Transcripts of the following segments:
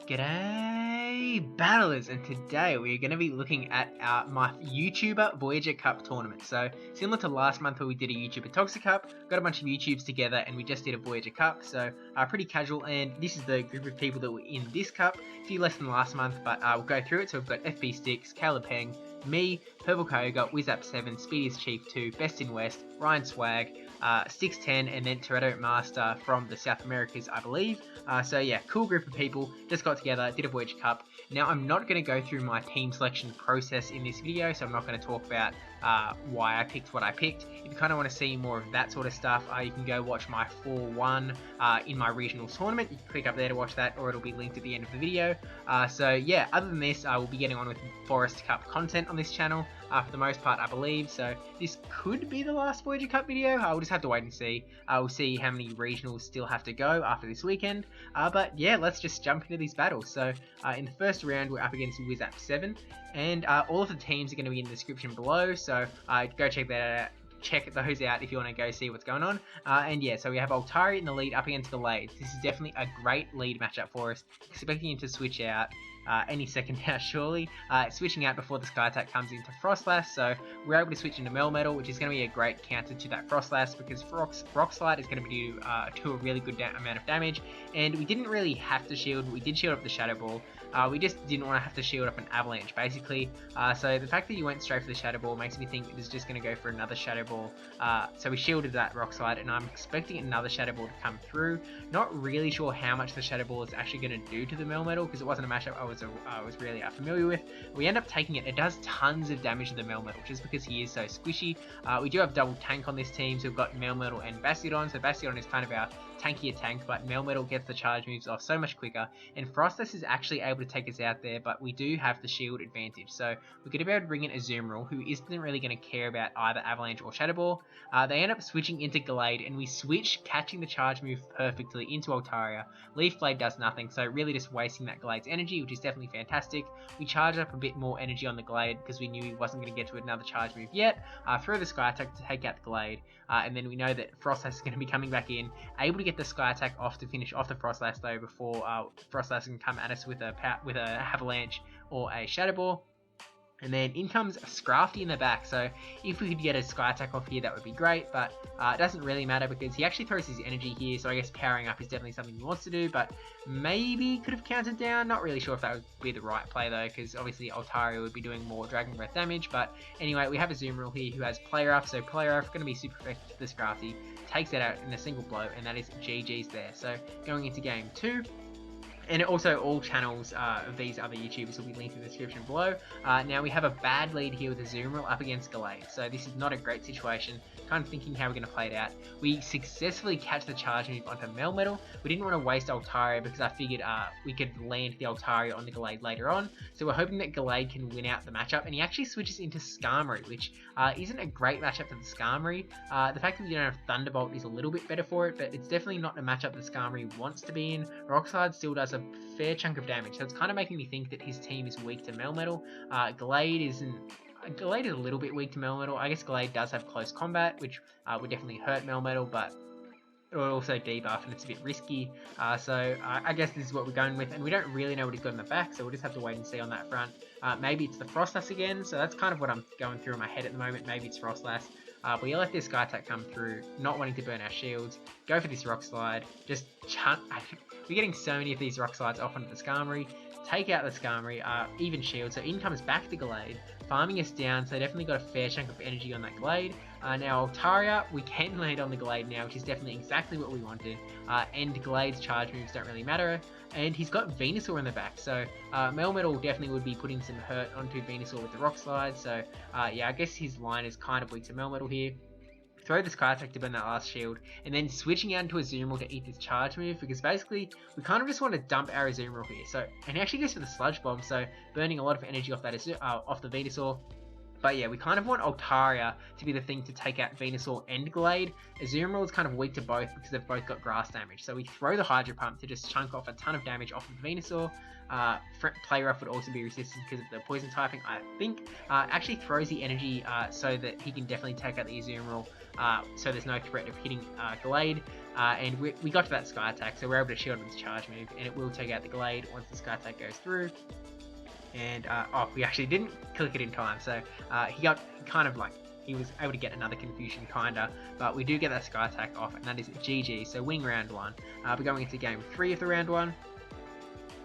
G'day battlers, and today we're going to be looking at my YouTuber Voyager Cup tournament. So similar to last month where we did a YouTuber Toxic Cup, got a bunch of YouTubes together and we just did a Voyager Cup. So pretty casual, and this is the group of people that were in this cup. A few less than last month, but we'll go through it. So we've got FB Sticks, CalebPeng, me, Purple Kyogre, WizApp7, Speediest Chief 2, Best in West, Ryan Swag, 610, and then TorettoMaster from the South Americas, I believe. So yeah, cool group of people, just got together, did a Voyager Cup. Now I'm not going to go through my team selection process in this video, so I'm not going to talk about why I picked what I picked. If you kind of want to see more of that sort of stuff, you can go watch my 4-1 in my regional tournament. You can click up there to watch that, or it'll be linked at the end of the video. So yeah, other than this, I will be getting on with Forest Cup content on this channel for the most part, I believe. So this could be the last Voyager Cup video. I'll just have to wait and see. We'll see how many regionals still have to go after this weekend. But yeah, let's just jump into these battles. So in the first round, we're up against WizApp7, and all of the teams are going to be in the description below. So go check that out. Check those out if you want to go see what's going on. And yeah, so we have Altaria in the lead up against Gallade. This is definitely a great lead matchup for us. Expecting him to switch out any second now, surely. Switching out before the Sky Attack comes into Froslass, so we're able to switch into Melmetal, which is going to be a great counter to that Froslass, because Rock Slide is going to do a really good amount of damage, and we didn't really have to shield. We did shield up the Shadow Ball. We just didn't want to have to shield up an Avalanche, basically. So the fact that you went straight for the Shadow Ball makes me think it was just going to go for another Shadow Ball. So we shielded that Rock Slide, and I'm expecting another Shadow Ball to come through. Not really sure how much the Shadow Ball is actually going to do to the Melmetal, because it wasn't a matchup I was really familiar with. We end up taking it. It does tons of damage to the Melmetal, just because he is so squishy. We do have double tank on this team, so we've got Melmetal and Bastiodon. So Bastiodon is kind of our tankier tank, but Melmetal gets the charge moves off so much quicker, and Froslass is actually able to take us out there, but we do have the shield advantage, so we're going to be able to bring in Azumarill, who isn't really going to care about either Avalanche or Shadow Ball. They end up switching into Gallade, and we switch, catching the charge move perfectly into Altaria. Leaf Blade does nothing, so really just wasting that Gallade's energy, which is definitely fantastic. We charge up a bit more energy on the Gallade because we knew he wasn't going to get to another charge move yet. Throw the Sky Attack to take out the Gallade, and then we know that Froslass is going to be coming back in, able to get the Sky Attack off to finish off the Froslass though, before Froslass can come at us with a Avalanche or a Shadow Ball. And then in comes Scrafty in the back, so if we could get a Sky Attack off here, that would be great, but it doesn't really matter because he actually throws his energy here, so I guess powering up is definitely something he wants to do, but maybe could have countered down. Not really sure if that would be the right play though, because obviously Altaria would be doing more Dragon Breath damage. But anyway, we have Azumarill here who has Play Rough, so Play Rough going to be super effective to the Scrafty, takes that out in a single blow, and that is GG's there. So going into game 2. And also all channels of these other YouTubers will be linked in the description below. Now we have a bad lead here with Azumarill up against Gallade, so this is not a great situation. Kind of thinking how we're going to play it out. We successfully catch the charge move onto Melmetal. We didn't want to waste Altaria because I figured we could land the Altaria on the Gallade later on. So we're hoping that Gallade can win out the matchup, and he actually switches into Skarmory, which isn't a great matchup for the Skarmory. The fact that we don't have Thunderbolt is a little bit better for it, but it's definitely not a matchup that Skarmory wants to be in. Rock Slide still does a fair chunk of damage, so it's kind of making me think that his team is weak to Melmetal. Gallade is a little bit weak to Melmetal. I guess Gallade does have close combat, which would definitely hurt Melmetal, but it will also debuff, and it's a bit risky. So I guess this is what we're going with, and we don't really know what he's got in the back, so we'll just have to wait and see on that front. Maybe it's the Froslass again, so that's kind of what I'm going through in my head at the moment. Maybe it's Froslass. But we let this Sky Attack come through, not wanting to burn our shields. Go for this Rock Slide. Just chunt. We're getting so many of these Rock Slides off onto the Skarmory. Take out the Skarmory, even shield, so in comes back the Gallade, farming us down, so definitely got a fair chunk of energy on that Gallade. Now Altaria, we can land on the Gallade now, which is definitely exactly what we wanted, and Gallade's charge moves don't really matter, and he's got Venusaur in the back, so Melmetal definitely would be putting some hurt onto Venusaur with the Rock Slide, so yeah, I guess his line is kind of weak to Melmetal here. Throw the Sky Attack to burn that last shield, and then switching out into Azumarill to eat this charge move, because basically we kind of just want to dump our Azumarill here. So, and he actually goes for the Sludge Bomb, so burning a lot of energy off that off the Venusaur. But yeah, we kind of want Altaria to be the thing to take out Venusaur and Gallade. Azumarill is kind of weak to both because they've both got grass damage. So we throw the Hydro Pump to just chunk off a ton of damage off of Venusaur. Play Rough would also be resistant because of the poison typing, I think. Actually throws the energy so that he can definitely take out the Azumarill so there's no threat of hitting Gallade. And we got to that Sky Attack, so we're able to shield his charge move, and it will take out the Gallade once the Sky Attack goes through. And we actually didn't click it in time, so he got kind of like, he was able to get another Confusion kinda, but we do get that Sky Attack off, and that is GG. So winning round 1. We're going into game 3 of the round 1.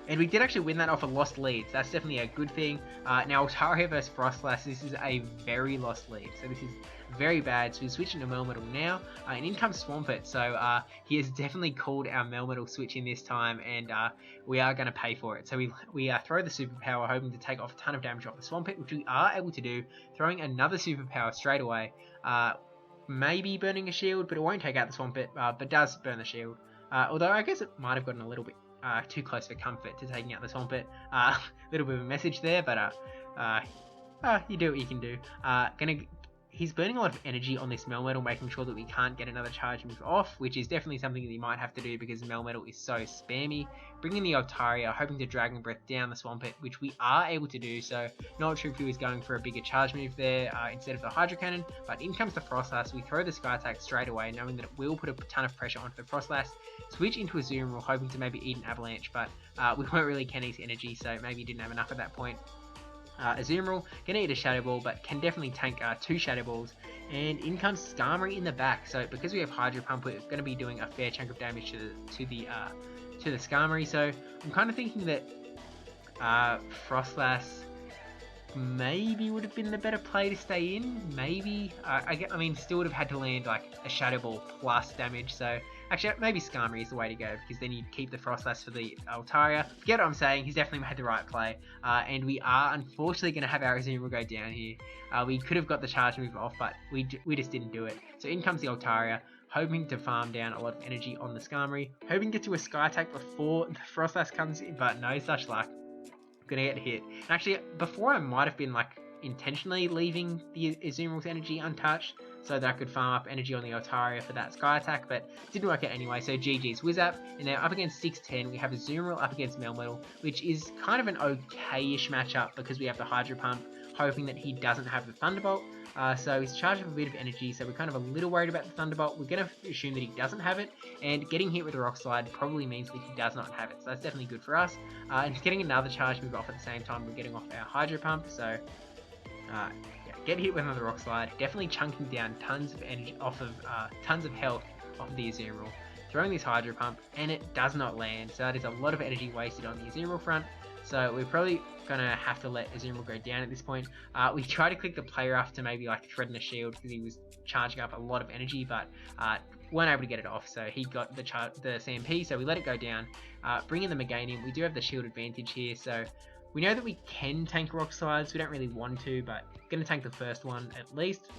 And we did actually win that off a lost lead, so that's definitely a good thing. Now, Altaria versus Froslass, this is a very lost lead, so this is very bad. So we switch into Melmetal now, and in comes Swampert, so he has definitely called our Melmetal switch in this time, and we are going to pay for it. So we throw the Superpower, hoping to take off a ton of damage off the Swampert, which we are able to do, throwing another Superpower straight away. Maybe burning a shield, but it won't take out the Swampert, but does burn the shield. Although I guess it might have gotten a little bit too close for comfort to taking out the Swampert. Little bit of a message there, but you do what you can do. He's burning a lot of energy on this Melmetal, making sure that we can't get another charge move off, which is definitely something that he might have to do because Melmetal is so spammy. Bringing the Altaria, hoping to Dragon Breath down the Swampert, which we are able to do, so not sure if he was going for a bigger charge move there instead of the Hydro Cannon, but in comes the Froslass. We throw the Sky Attack straight away, knowing that it will put a ton of pressure onto the Froslass. Switch into Azumarill, hoping to maybe eat an Avalanche, but we weren't really getting his energy, so maybe he didn't have enough at that point. Azumarill gonna eat a Shadow Ball, but can definitely tank 2 Shadow Balls, and in comes Skarmory in the back. So because we have Hydro Pump, we're gonna be doing a fair chunk of damage to the Skarmory. So I'm kind of thinking that Froslass maybe would have been the better play to stay in. Maybe I mean, still would have had to land like a Shadow Ball plus damage. So actually, maybe Skarmory is the way to go, because then you'd keep the Froslass for the Altaria. Forget what I'm saying, he's definitely made the right play. And we are unfortunately going to have our Azumarill go down here. We could have got the charge move off, but we just didn't do it. So in comes the Altaria, hoping to farm down a lot of energy on the Skarmory, hoping to get to a Sky Attack before the Froslass comes in, but no such luck. Gonna get hit. And actually, before I might have been like intentionally leaving the Azumarill's energy untouched, so that I could farm up energy on the Altaria for that Sky Attack, but didn't work out anyway. So GG's Wizzap, and now up against 610, we have Azumarill up against Melmetal, which is kind of an okay-ish matchup because we have the Hydro Pump, hoping that he doesn't have the Thunderbolt. So he's charged up a bit of energy, so we're kind of a little worried about the Thunderbolt. We're going to assume that he doesn't have it, and getting hit with a Rock Slide probably means that he does not have it, so that's definitely good for us. And getting another charge move off at the same time, we're getting off our Hydro Pump, so yeah, get hit with another Rock Slide, definitely chunking down tons of energy off of, tons of health off of the Azumarill, throwing this Hydro Pump, and it does not land, so that is a lot of energy wasted on the Azumarill front. So we're probably going to have to let Azumarill go down at this point. We tried to click the play rough to maybe like threaten a shield because he was charging up a lot of energy, but weren't able to get it off, so he got the CMP, so we let it go down. Bring in the Meganium. We do have the shield advantage here, so we know that we can tank Rock Slides. We don't really want to, but going to tank the first one at least.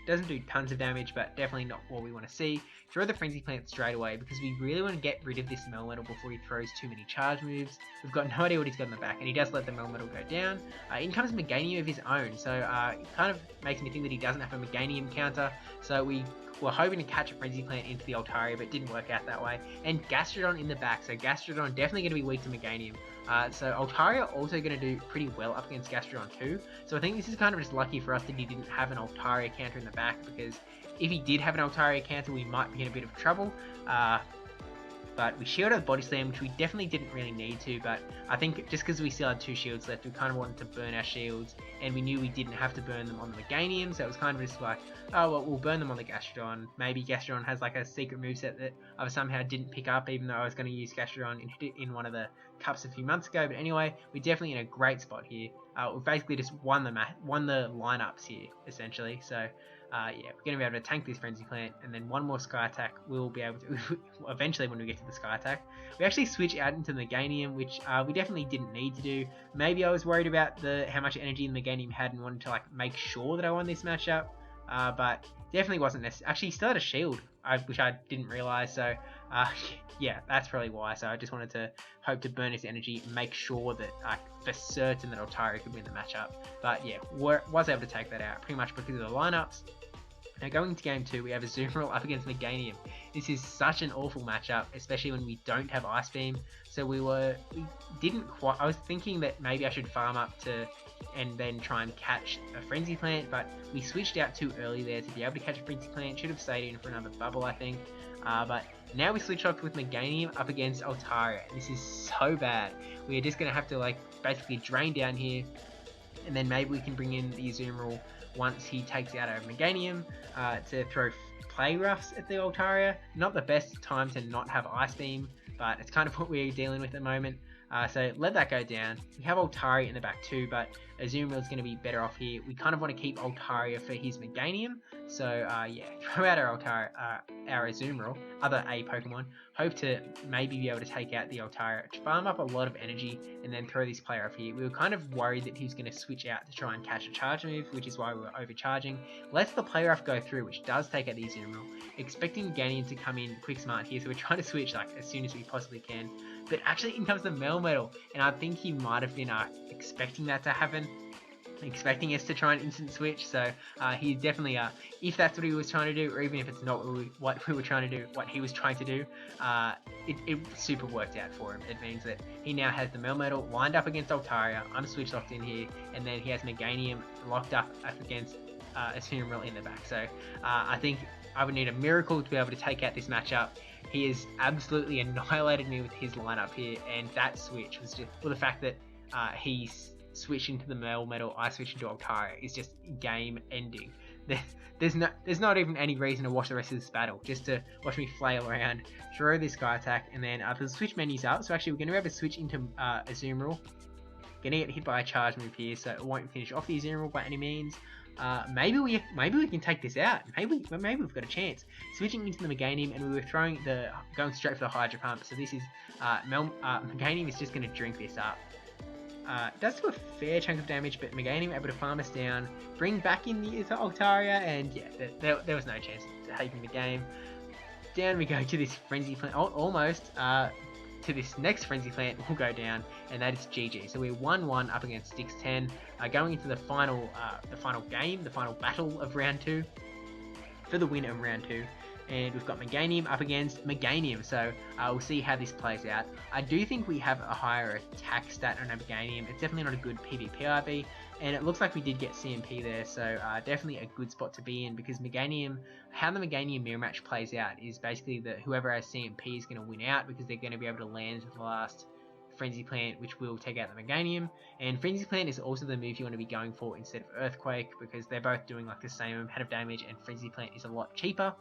Doesn't do tons of damage, but definitely not what we want to see. Throw the Frenzy Plant straight away because we really want to get rid of this Melmetal before he throws too many charge moves. We've got no idea what he's got in the back, and he does let the Melmetal go down. In comes Meganium of his own, so it kind of makes me think that he doesn't have a Meganium counter. So we were hoping to catch a Frenzy Plant into the Altaria, but it didn't work out that way. And Gastrodon in the back, so Gastrodon definitely going to be weak to Meganium. So Altaria also going to do pretty well up against Gastrodon too. So I think this is kind of just lucky for us that he didn't have an Altaria counter in the back, because if he did have an Altaria counter, we might be in a bit of trouble. But we shielded Body Slam, which we definitely didn't really need to, but I think just because we still had 2 shields left, we kind of wanted to burn our shields, and we knew we didn't have to burn them on the Meganium, so it was kind of just like, oh well, we'll burn them on the Gastrodon. Maybe Gastrodon has like a secret moveset that I somehow didn't pick up, even though I was going to use Gastrodon in one of the cups a few months ago. But anyway, we're definitely in a great spot here. We've basically just won the lineups here, essentially, so yeah, we're going to be able to tank this Frenzy Plant, and then one more Sky Attack we'll be able to, eventually when we get to the Sky Attack. We actually switch out into the Meganium, which we definitely didn't need to do. Maybe I was worried about how much energy the Meganium had and wanted to like make sure that I won this matchup, but definitely wasn't necessary. Actually, he still had a shield, which I didn't realise, so yeah, that's probably why. So I just wanted to hope to burn his energy and make sure that for certain that Altaria could win the matchup. But yeah, was able to take that out pretty much because of the lineups. Now going into game 2, we have Azumarill up against Meganium. This is such an awful matchup, especially when we don't have Ice Beam. So we didn't quite, I was thinking that maybe I should farm up to and then try and catch a Frenzy Plant, but we switched out too early there to be able to catch a Frenzy Plant. Should have stayed in for another bubble, I think. But now we switch off with Meganium up against Altaria. This is so bad. We are just going to have to like basically drain down here, and then maybe we can bring in the Azumarill once he takes out our Meganium to throw Play Roughs at the Altaria. Not the best time to not have Ice Beam, but it's kind of what we're dealing with at the moment. So let that go down. We have Altaria in the back too, but Azumarill is going to be better off here. We kind of want to keep Altaria for his Meganium. So yeah, throw out our Altaria, our Azumarill, other A Pokemon. Hope to maybe be able to take out the Altaria, farm up a lot of energy, and then throw this player off here. We were kind of worried that he was going to switch out to try and catch a charge move, which is why we were overcharging. Lets the player off go through, which does take out the Azumarill. Expecting Meganium to come in quick smart here, so we're trying to switch like as soon as we possibly can. But actually in comes the Melmetal, and I think he might have been expecting that to happen, expecting us to try and instant switch. So he definitely, if that's what he was trying to do, or even if it's not what we were trying to do, what he was trying to do, it super worked out for him. It means that he now has the Melmetal lined up against Altaria. I'm switch locked in here, and then he has Meganium locked up against Azumarill in the back. So I think I would need a miracle to be able to take out this matchup. He has absolutely annihilated me with his lineup here, and that switch was just, well, the fact that he's switch into the Melmetal, I switch into Altaria is just game ending. There's not even any reason to watch the rest of this battle, just to watch me flail around, throw this Sky Attack, and then the switch menu's up. So actually we're going to be able to switch into Azumarill. Going to get hit by a charge move here, so it won't finish off the Azumarill by any means. Maybe we can take this out. Maybe we've got a chance. Switching into the Meganium, and we were going straight for the Hydro Pump. So this is Meganium is just going to drink this up. Does do a fair chunk of damage, but Meganium able to farm us down, bring back in the Altaria, and yeah, there was no chance of taking the game. Down we go to this Frenzy Plant, almost to this next Frenzy Plant will go down, and that is GG. So we're 1-1 up against Stix10, going into the final game, the final battle of round 2, for the win of round 2. And we've got Meganium up against Meganium, so we'll see how this plays out. I do think we have a higher attack stat on Meganium. It's definitely not a good PvP IV, and it looks like we did get CMP there, so definitely a good spot to be in, because Meganium, how the Meganium mirror match plays out is basically that whoever has CMP is going to win out, because they're going to be able to land the last Frenzy Plant, which will take out the Meganium. And Frenzy Plant is also the move you want to be going for instead of Earthquake, because they're both doing like the same amount of damage, and Frenzy Plant is a lot cheaper.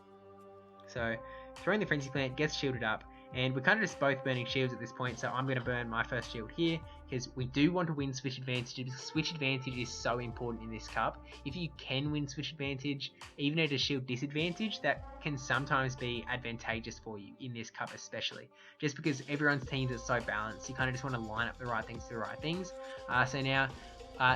So throwing the Frenzy Plant gets shielded up, and we're kind of just both burning shields at this point, so I'm going to burn my first shield here, because we do want to win Switch Advantage, because Switch Advantage is so important in this cup. If you can win Switch Advantage, even at a shield disadvantage, that can sometimes be advantageous for you in this cup especially, just because everyone's teams are so balanced. You kind of just want to line up the right things to the right things. So now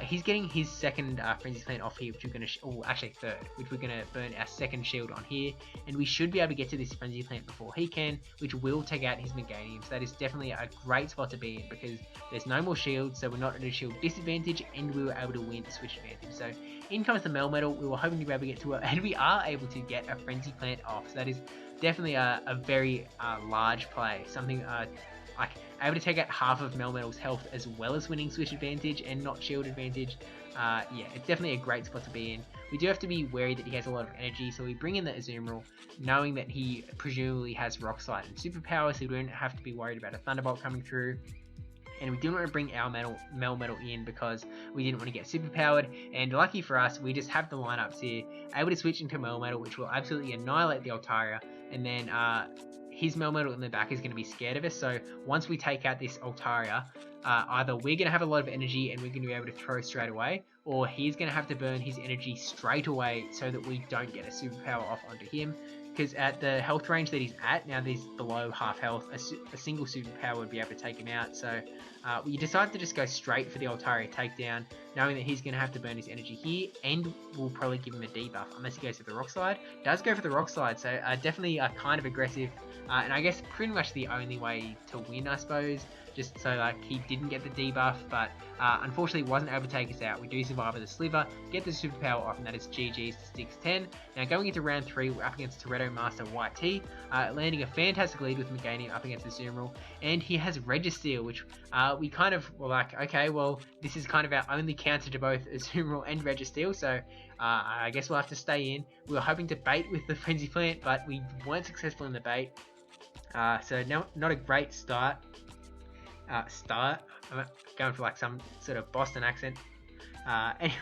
he's getting his second Frenzy Plant off here, which we're going to, actually third, which we're going to burn our second shield on here, and we should be able to get to this Frenzy Plant before he can, which will take out his Meganium. So that is definitely a great spot to be in, because there's no more shields, so we're not at a shield disadvantage, and we were able to win Switch Advantage. So in comes the Melmetal. We were hoping to be able to get to it, and we are able to get a Frenzy Plant off. So that is definitely a very large play, something like able to take out half of Melmetal's health as well as winning Switch Advantage and not Shield Advantage. Yeah, it's definitely a great spot to be in. We do have to be wary that he has a lot of energy, so we bring in the Azumarill, knowing that he presumably has Rock Slide and Superpower, so we don't have to be worried about a Thunderbolt coming through. And we didn't want to bring our Melmetal in because we didn't want to get superpowered, and lucky for us, we just have the lineups here, able to switch into Melmetal, which will absolutely annihilate the Altaria, and then his Melmetal in the back is going to be scared of us. So once we take out this Altaria, either we're going to have a lot of energy and we're going to be able to throw straight away, or he's going to have to burn his energy straight away so that we don't get a superpower off onto him. Because at the health range that he's at, now he's below half health, a single superpower would be able to take him out. So we decided to just go straight for the Altaria takedown, knowing that he's going to have to burn his energy here, and we'll probably give him a debuff, unless he goes for the Rock Slide. Does go for the Rock Slide, so definitely kind of aggressive, and I guess pretty much the only way to win, I suppose, just so like he didn't get the debuff, but unfortunately wasn't able to take us out. We do survive with a Sliver, get the superpower off, and that is GG's to Stix10. Now going into round 3, we're up against TorettoMaster YT, landing a fantastic lead with Meganium up against Azumarill, and he has Registeel, which we kind of were like, okay, well, this is kind of our only counter to both Azumarill and Registeel, so I guess we'll have to stay in. We were hoping to bait with the Frenzy Plant, but we weren't successful in the bait. So not a great start. I'm going for like some sort of Boston accent. Anyway,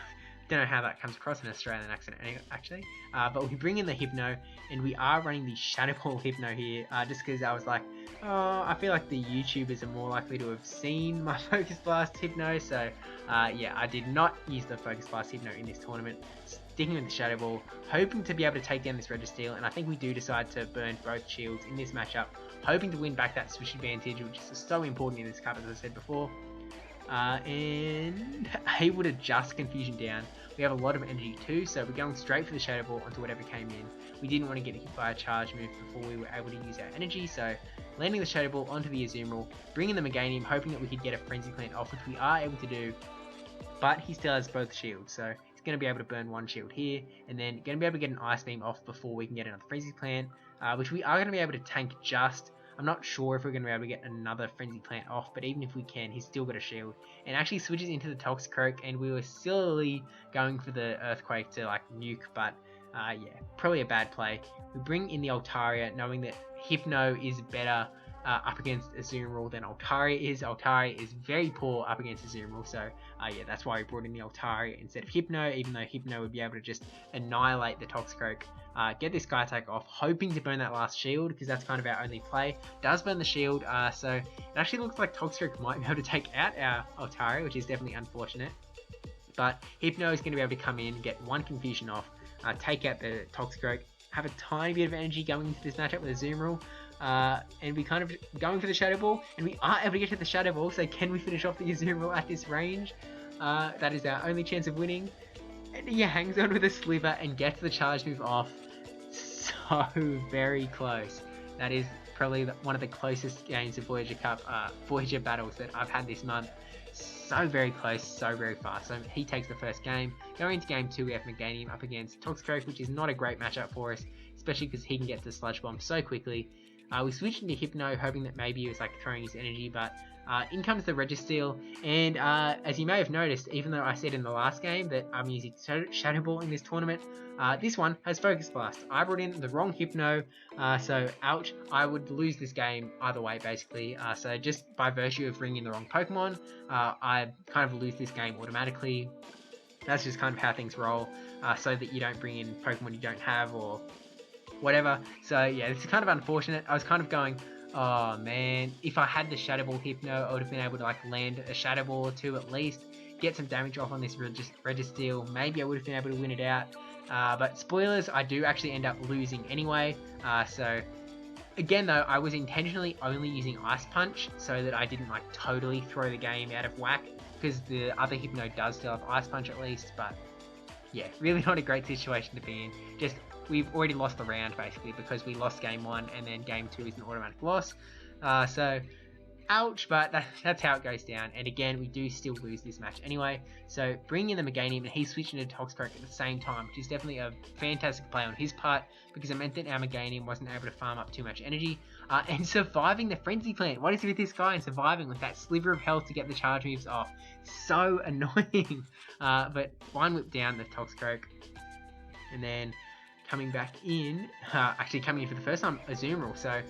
don't know how that comes across an Australian accent actually. But we bring in the Hypno, and we are running the Shadow Ball Hypno here, just because I was like, oh, I feel like the YouTubers are more likely to have seen my Focus Blast Hypno, so yeah, I did not use the Focus Blast Hypno in this tournament. Sticking with the Shadow Ball, hoping to be able to take down this Registeel, and I think we do decide to burn both shields in this matchup, hoping to win back that switch advantage, which is so important in this cup, as I said before. And able to just Confusion down. We have a lot of energy too, so we're going straight for the Shadow Ball onto whatever came in. We didn't want to get hit by a charge move before we were able to use our energy, so landing the Shadow Ball onto the Azumarill, bringing the Meganium, hoping that we could get a Frenzy Plant off, which we are able to do, but he still has both shields, so he's going to be able to burn one shield here, and then going to be able to get an Ice Beam off before we can get another Frenzy Plant, which we are going to be able to tank just. I'm not sure if we're going to be able to get another Frenzy Plant off, but even if we can, he's still got a shield. And actually switches into the Toxicroak, and we were silly going for the Earthquake to like nuke, but yeah, probably a bad play. We bring in the Altaria, knowing that Hypno is better up against Azumarill than Altaria is. Altaria is very poor up against Azumarill, so yeah, that's why we brought in the Altaria instead of Hypno, even though Hypno would be able to just annihilate the Toxicroak. Get this Sky Attack off, hoping to burn that last shield, because that's kind of our only play. Does burn the shield, so it actually looks like Toxicroak might be able to take out our Altaria, which is definitely unfortunate. But Hypno is going to be able to come in, get one Confusion off, take out the Toxicroak, have a tiny bit of energy going into this matchup with Azumarill, and we kind of going for the Shadow Ball, and we are able to get to the Shadow Ball, so can we finish off the Azumarill at this range? That is our only chance of winning. And he hangs on with a Sliver and gets the charge move off. So very close. That is probably one of the closest games of Voyager Cup, Voyager battles that I've had this month. So very close, so very fast. So he takes the first game. Going into game 2, we have Meganium up against Toxicroak, which is not a great matchup for us, especially because he can get to Sludge Bomb so quickly. We switched into Hypno, hoping that maybe he was like throwing his energy, but in comes the Registeel, and as you may have noticed, even though I said in the last game that I'm using Shadow Ball in this tournament, this one has Focus Blast. I brought in the wrong Hypno, so ouch, I would lose this game either way basically, so just by virtue of bringing the wrong Pokemon, I kind of lose this game automatically. That's just kind of how things roll, so that you don't bring in Pokemon you don't have or whatever. So yeah, this is kind of unfortunate. I was kind of going, oh man, if I had the Shadow Ball Hypno, I would have been able to like land a Shadow Ball or two at least, get some damage off on this Registeel. Maybe I would have been able to win it out. But spoilers, I do actually end up losing anyway. So again though, I was intentionally only using Ice Punch so that I didn't like totally throw the game out of whack, because the other Hypno does still have Ice Punch at least. But yeah, really not a great situation to be in. Just we've already lost the round basically, because we lost game 1 and then game 2 is an automatic loss. So ouch, but that's how it goes down. And again, we do still lose this match anyway. So bringing in the Meganium, and he's switching into Toxicroak at the same time, which is definitely a fantastic play on his part, because it meant that our Meganium wasn't able to farm up too much energy, and surviving the Frenzy Plant. What is it with this guy and surviving with that sliver of health to get the charge moves off? So annoying. But Vine Whip down the Toxicroak, and then coming back in, actually coming in for the first time, Azumarill. So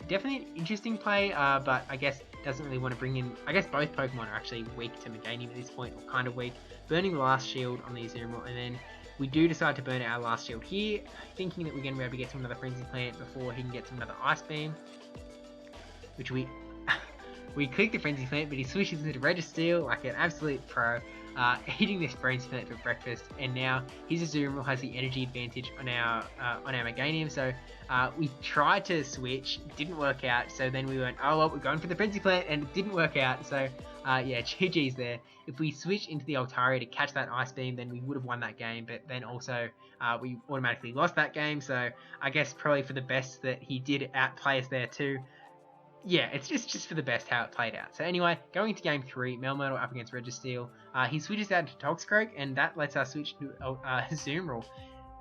definitely an interesting play, but I guess doesn't really want to bring in, I guess both Pokemon are actually weak to Meganium at this point, or kind of weak. Burning the last shield on the Azumarill, and then we do decide to burn our last shield here, thinking that we're going to be able to get to another Frenzy Plant before he can get to another Ice Beam, which we click the Frenzy Plant, but he switches into Registeel like an absolute pro, eating this Frenzy Plant for breakfast, and now his Azumarill has the energy advantage on our Meganium. So we tried to switch, didn't work out, so then we went, oh well, we're going for the Frenzy Plant, and it didn't work out. So yeah, GG's there. If we switch into the Altaria to catch that Ice Beam, then we would have won that game, but then also we automatically lost that game. So I guess probably for the best that he did outplay us there too. Yeah, it's just for the best how it played out. So anyway, going into game 3, Melmetal up against Registeel. He switches out to Toxicroak, and that lets us switch to Azumarill.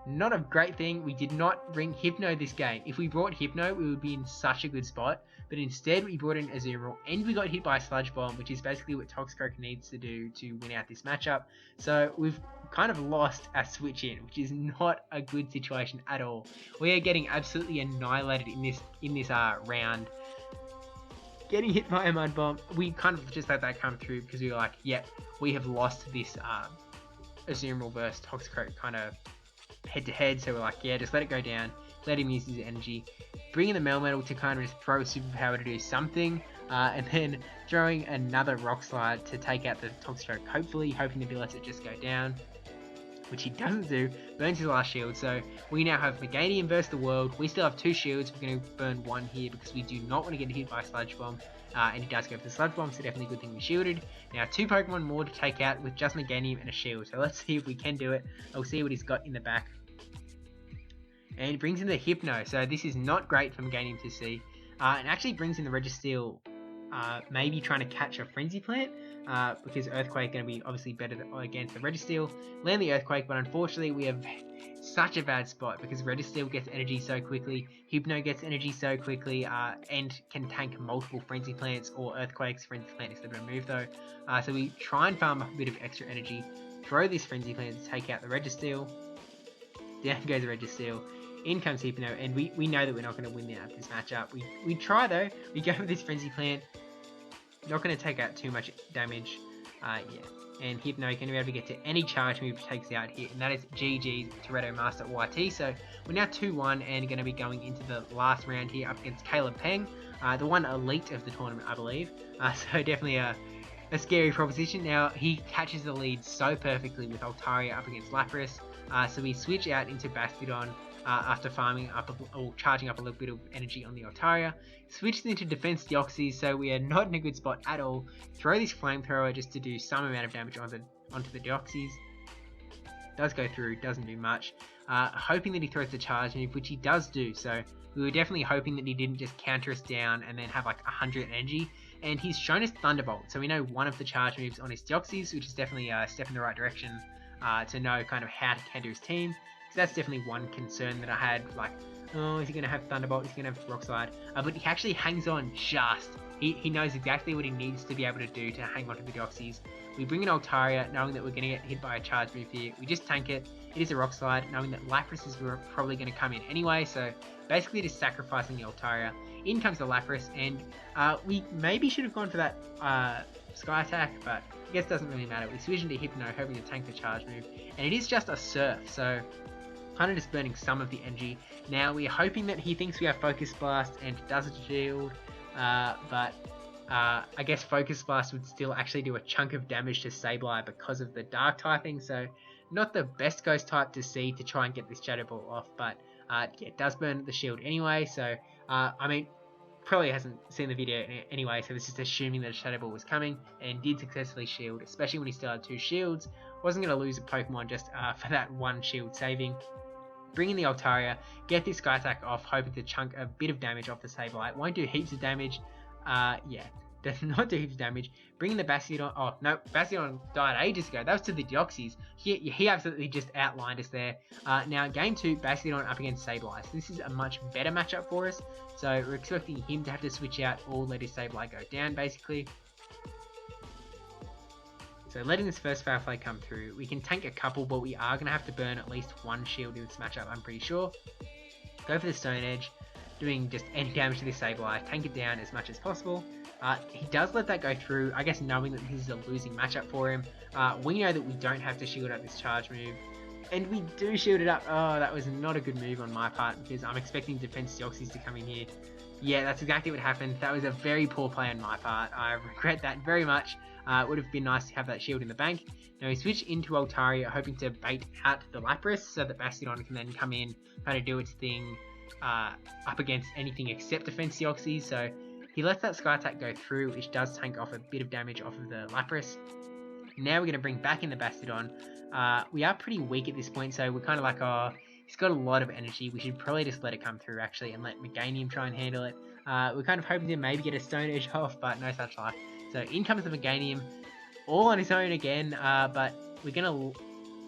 not a great thing. We did not bring Hypno this game. If we brought Hypno, we would be in such a good spot. But instead, we brought in Azumarill, and we got hit by a Sludge Bomb, which is basically what Toxicroak needs to do to win out this matchup. So we've kind of lost our switch in, which is not a good situation at all. We are getting absolutely annihilated in this round. Getting hit by a Mud Bomb, we kind of just let that come through because we were like, yep, we have lost this Azumarill versus Toxicroak kind of head to head. So we're like, yeah, just let it go down, let him use his energy, bring in the Melmetal to kind of just throw a superpower to do something, and then throwing another Rock Slide to take out the Toxicroak, hopefully, hoping that he lets it just go down, which he doesn't do, burns his last shield. So we now have Meganium versus the world. We still have 2 shields. We're going to burn 1 here because we do not want to get hit by a Sludge Bomb. And he does go for the Sludge Bomb, so definitely a good thing we shielded. Now 2 Pokemon more to take out with just Meganium and a shield. So let's see if we can do it. I'll see what he's got in the back. And he brings in the Hypno. So this is not great for Meganium to see. And actually brings in the Registeel, maybe trying to catch a Frenzy Plant. Because Earthquake going to be obviously better against the Registeel. Land the Earthquake, but unfortunately we have such a bad spot because Registeel gets energy so quickly, Hypno gets energy so quickly, and can tank multiple Frenzy Plants or Earthquakes. Frenzy Plant is a bit of a move though. So we try and farm up a bit of extra energy, throw this Frenzy Plant to take out the Registeel. Down goes the Registeel. In comes Hypno, and we know that we're not going to win this matchup. We try though, we go for this Frenzy Plant. Not going to take out too much damage, yeah. And Hypno can be able to get to any charge move takes out here, and that is GG's TorettoMaster YT. So we're now 2-1 and going to be going into the last round here up against CalebPeng, the one elite of the tournament, I believe. So definitely a scary proposition. Now he catches the lead so perfectly with Altaria up against Lapras, so we switch out into Bastiodon. After farming up or charging up a little bit of energy on the Altaria, switched into Defense Deoxys, so we are not in a good spot at all. Throw this Flamethrower just to do some amount of damage onto the Deoxys. Does go through, doesn't do much. Hoping that he throws the charge move, which he does do, so we were definitely hoping that he didn't just counter us down and then have like 100 energy. And he's shown us Thunderbolt, so we know one of the charge moves on his Deoxys, which is definitely a step in the right direction to know kind of how to counter his team. That's definitely one concern that I had, like, oh, is he going to have Thunderbolt, is he going to have Rock Slide? But he actually hangs on just. He knows exactly what he needs to be able to do to hang on to the Deoxys. We bring in Altaria, knowing that we're going to get hit by a charge move here. We just tank it. It is a Rock Slide, knowing that Lapras is probably going to come in anyway, so basically just sacrificing the Altaria. In comes the Lapras, and we maybe should have gone for that Sky Attack, but I guess it doesn't really matter. We switch into Hypno, hoping to tank the charge move, and it is just a Surf, so kind of just burning some of the energy. Now we're hoping that he thinks we have Focus Blast and does a shield, but I guess Focus Blast would still actually do a chunk of damage to Sableye because of the Dark typing, so not the best Ghost type to see to try and get this Shadow Ball off, but yeah, it does burn the shield anyway, so I mean, probably hasn't seen the video anyway, so this is assuming that a Shadow Ball was coming, and did successfully shield, especially when he still had 2 shields. Wasn't going to lose a Pokemon just for that 1 shield saving. Bring in the Altaria, get this Sky Attack off, hoping to chunk a bit of damage off the Sableye. It won't do heaps of damage. Yeah, does not do heaps of damage. Bring in the Bastiodon. Oh, no, Bastiodon died ages ago. That was to the Deoxys. He absolutely just outlined us there. Now, game 2, Bastiodon up against Sableye. So this is a much better matchup for us. So we're expecting him to have to switch out or let his Sableye go down, basically. So letting this first Foul Play come through, we can tank a couple, but we are going to have to burn at least 1 shield in this matchup, I'm pretty sure. Go for the Stone Edge, doing just any damage to this Sableye, tank it down as much as possible. He does let that go through, I guess knowing that this is a losing matchup for him. We know that we don't have to shield up this charge move, and we do shield it up. Oh, that was not a good move on my part, because I'm expecting Defense Deoxys to come in here. Yeah, that's exactly what happened. That was a very poor play on my part. I regret that very much. It would have been nice to have that shield in the bank. Now we switch into Altaria, hoping to bait out the Lapras so that Bastiodon can then come in, kind of do its thing up against anything except Defense Deoxys. So he lets that Sky Attack go through, which does tank off a bit of damage off of the Lapras. Now we're going to bring back in the Bastiodon. We are pretty weak at this point, so we're kind of like, oh, he's got a lot of energy. We should probably just let it come through, actually, and let Meganium try and handle it. We're kind of hoping to maybe get a Stone Edge off, but no such luck. So in comes the Meganium, all on his own again, but we're going to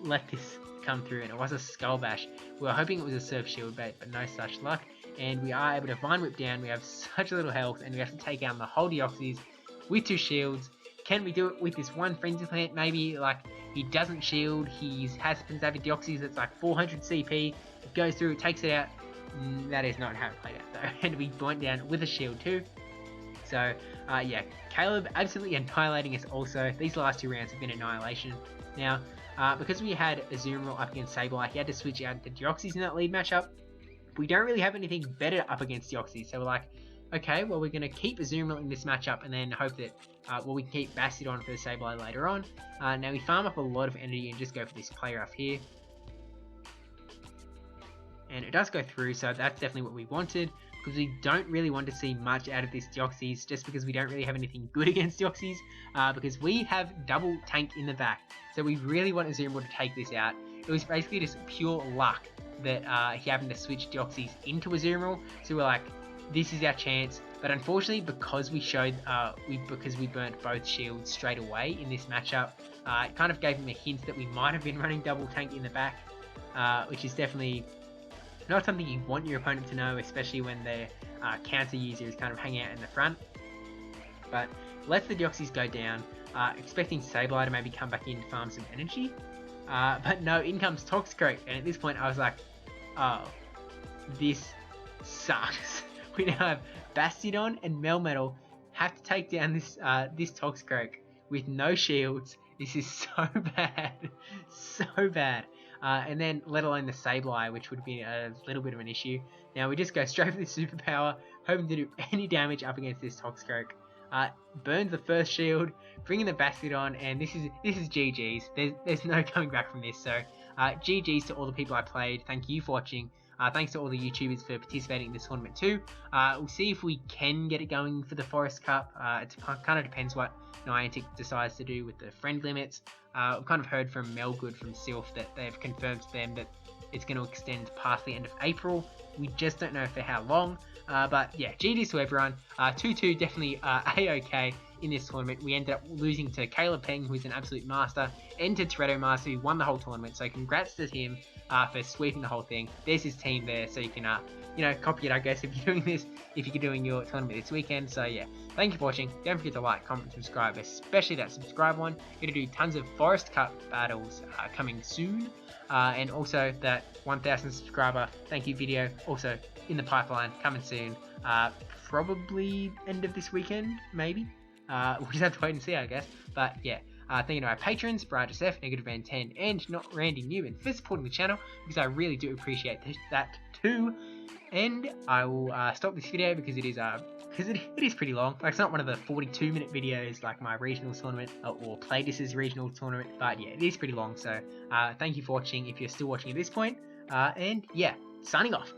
let this come through, and it was a Skull Bash. We were hoping it was a Surf Shield bait, but no such luck. And we are able to Vine Whip down. We have such little health, and we have to take down the whole Deoxys with 2 shields. Can we do it with this one Frenzy Plant? Maybe. Like, he doesn't shield. He has Pensavi Deoxys that's like 400 CP. It goes through, it takes it out. That is not how it played out though. And we went down with a shield too. So, yeah, Caleb absolutely annihilating us also. These last 2 rounds have been annihilation. Now, because we had Azumarill up against Sableye, he had to switch out to Deoxys in that lead matchup. We don't really have anything better up against Deoxys, so we're like, okay, well, we're going to keep Azumarill in this matchup and then hope that, well, we can keep Bastiodon for the Sableye later on. Now, we farm up a lot of energy and just go for this play rough here. And it does go through, so that's definitely what we wanted, because we don't really want to see much out of this Deoxys, just because we don't really have anything good against Deoxys, because we have double tank in the back, so we really want Azumarill to take this out. It was basically just pure luck that he happened to switch Deoxys into Azumarill, so we're like, this is our chance. But unfortunately, because we showed, because we burnt both shields straight away in this matchup, it kind of gave him a hint that we might have been running double tank in the back, which is definitely not something you want your opponent to know, especially when their counter user is kind of hanging out in the front. But lets the Deoxys go down, expecting Sableye to maybe come back in to farm some energy. But no, in comes Toxicroak, and at this point I was like, oh, this sucks. We now have Bastiodon and Melmetal have to take down this this Toxicroak with no shields. This is so bad, so bad. And then let alone the Sableye, which would be a little bit of an issue. Now we just go straight for the superpower, hoping to do any damage up against this Toxicroak. Burns the first shield, bringing the Bastiodon, and this is GG's. There's no coming back from this. So GG's to all the people I played. Thank you for watching. Thanks to all the YouTubers for participating in this tournament too. We'll see if we can get it going for the Forest Cup. It kind of depends what Niantic decides to do with the friend limits. We've kind of heard from Melgood from Sylph that they've confirmed to them that it's going to extend past the end of April. We just don't know for how long. But yeah, GG's to everyone. 2-2 definitely A-OK in this tournament. We ended up losing to CalebPeng, who's an absolute master, and to TorettoMaster, who won the whole tournament. So congrats to him for sweeping the whole thing. There's his team there, so you can copy it, I guess, if you're doing this, if you're doing your tournament this weekend. So yeah, thank you for watching. Don't forget to like, comment, subscribe, especially that subscribe one. We're going to do tons of Forest Cup battles coming soon. And also that 1,000 subscriber thank you video also in the pipeline, coming soon. Probably end of this weekend, maybe. We'll just have to wait and see, I guess. But yeah, thank you to our patrons, brajSF, NegativeBen10 and NotRandyN3wman for supporting the channel, because I really do appreciate that too. And I will stop this video because it is pretty long. Like, it's not one of the 42-minute videos like my regional tournament or Playdis's regional tournament, but yeah, it is pretty long. So thank you for watching if you're still watching at this point. And yeah, signing off.